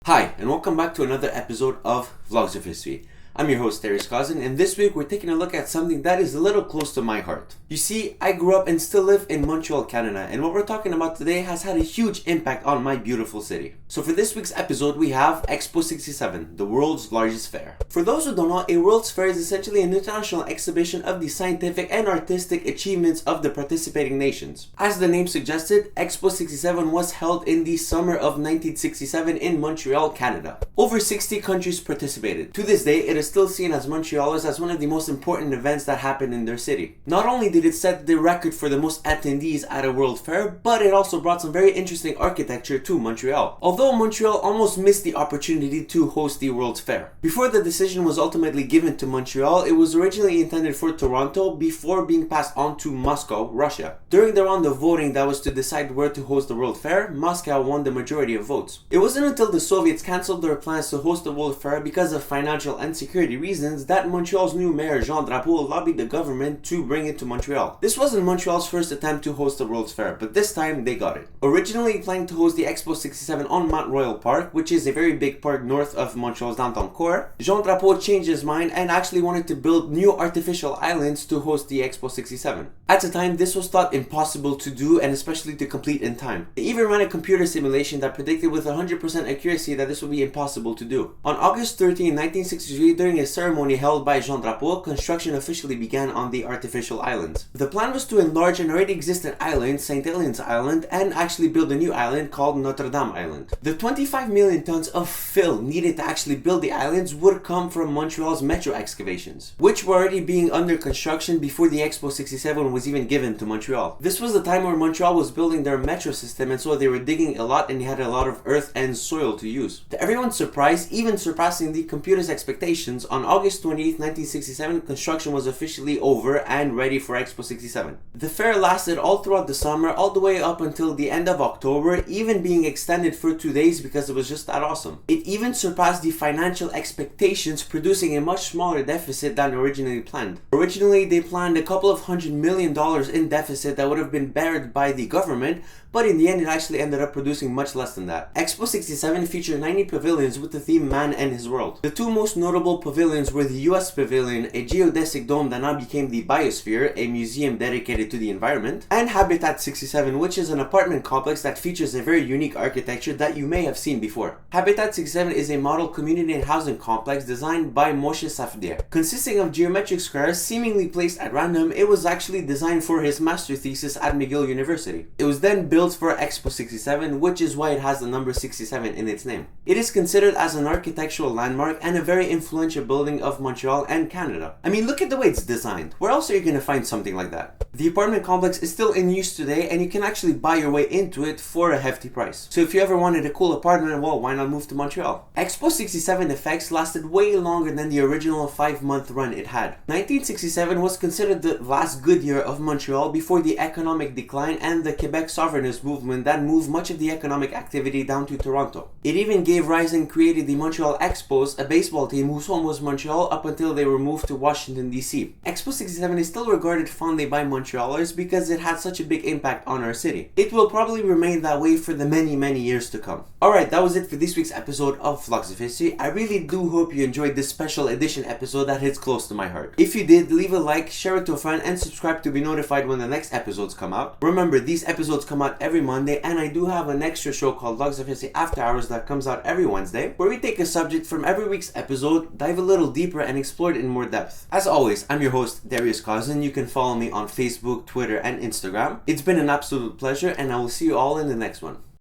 Hi, and welcome back to another episode of Vlogs of History. I'm your host, Darius Cousin, and this week we're taking a look at something that is a little close to my heart. You see, I grew up and still live in Montreal, Canada, and what we're talking about today has had a huge impact on my beautiful city. So for this week's episode, we have Expo 67, the world's largest fair. For those who don't know, a World's Fair is essentially an international exhibition of the scientific and artistic achievements of the participating nations. As the name suggested, Expo 67 was held in the summer of 1967 in Montreal, Canada. Over 60 countries participated. To this day, it is still seen as Montrealers as one of the most important events that happened in their city. Not only did it set the record for the most attendees at a World Fair, but it also brought some very interesting architecture to Montreal. Although Montreal almost missed the opportunity to host the World's Fair. Before the decision was ultimately given to Montreal, it was originally intended for Toronto before being passed on to Moscow, Russia. During the round of voting that was to decide where to host the World Fair, Moscow won the majority of votes. It wasn't until the Soviets cancelled their plans to host the World Fair because of financial and security reasons that Montreal's new mayor Jean Drapeau lobbied the government to bring it to Montreal. This wasn't Montreal's first attempt to host the World's Fair, but this time they got it. Originally planning to host the Expo 67 on Mount Royal Park, which is a very big park north of Montreal's downtown core, Jean Drapeau changed his mind and actually wanted to build new artificial islands to host the Expo 67. At the time, this was thought impossible to do and especially to complete in time. They even ran a computer simulation that predicted with 100% accuracy that this would be impossible to do. On August 13, 1963, during a ceremony held by Jean Drapeau, construction officially began on the artificial islands. The plan was to enlarge an already existing island, St. Helens Island, and actually build a new island called Notre Dame Island. The 25 million tons of fill needed to actually build the islands would come from Montreal's metro excavations, which were already being under construction before the Expo 67 was even given to Montreal. This was the time where Montreal was building their metro system, and so they were digging a lot and they had a lot of earth and soil to use. To everyone's surprise, even surpassing the computer's expectations, on August 28, 1967, construction was officially over and ready for Expo 67. The fair lasted all throughout the summer, all the way up until the end of October, even being extended for 2 days because it was just that awesome. It even surpassed the financial expectations, producing a much smaller deficit than originally planned. Originally, they planned a couple of $100 million in deficit that would have been bared by the government, but in the end, it actually ended up producing much less than that. Expo 67 featured 90 pavilions with the theme Man and His World. The two most notable pavilions were the US Pavilion, a geodesic dome that now became the Biosphere, a museum dedicated to the environment, and Habitat 67, which is an apartment complex that features a very unique architecture that you may have seen before. Habitat 67 is a model community and housing complex designed by Moshe Safdie. Consisting of geometric squares seemingly placed at random, it was actually designed for his master thesis at McGill University. It was then built for Expo 67, which is why it has the number 67 in its name. It is considered as an architectural landmark and a very influential building of Montreal and Canada. I mean, look at the way it's designed. Where else are you going to find something like that? The apartment complex is still in use today, and you can actually buy your way into it for a hefty price. So if you ever wanted a cool apartment, well, why not move to Montreal? Expo 67 effects lasted way longer than the original 5-month run it had. 1967 was considered the last good year of Montreal before the economic decline and the Quebec sovereignist movement that moved much of the economic activity down to Toronto. It even gave rise and created the Montreal Expos, a baseball team whose home was Montreal up until they were moved to Washington, D.C. Expo 67 is still regarded fondly by Montrealers because it had such a big impact on our city. It will probably remain that way for the many years to come. Alright, that was it for this week's episode of Vlogs of History. I really do hope you enjoyed this special edition episode that hits close to my heart. If you did, leave a like, share it to a friend, and subscribe to be notified when the next episodes come out. Remember, these episodes come out every Monday, and I do have an extra show called Vlogs of History After Hours that comes out every Wednesday, where we take a subject from every week's episode, dive a little deeper, and explore it in more depth. As always, I'm your host, Darius Cousin. You can follow me on Facebook, Twitter, and Instagram. It's been an absolute pleasure, and I will see you all in the next one.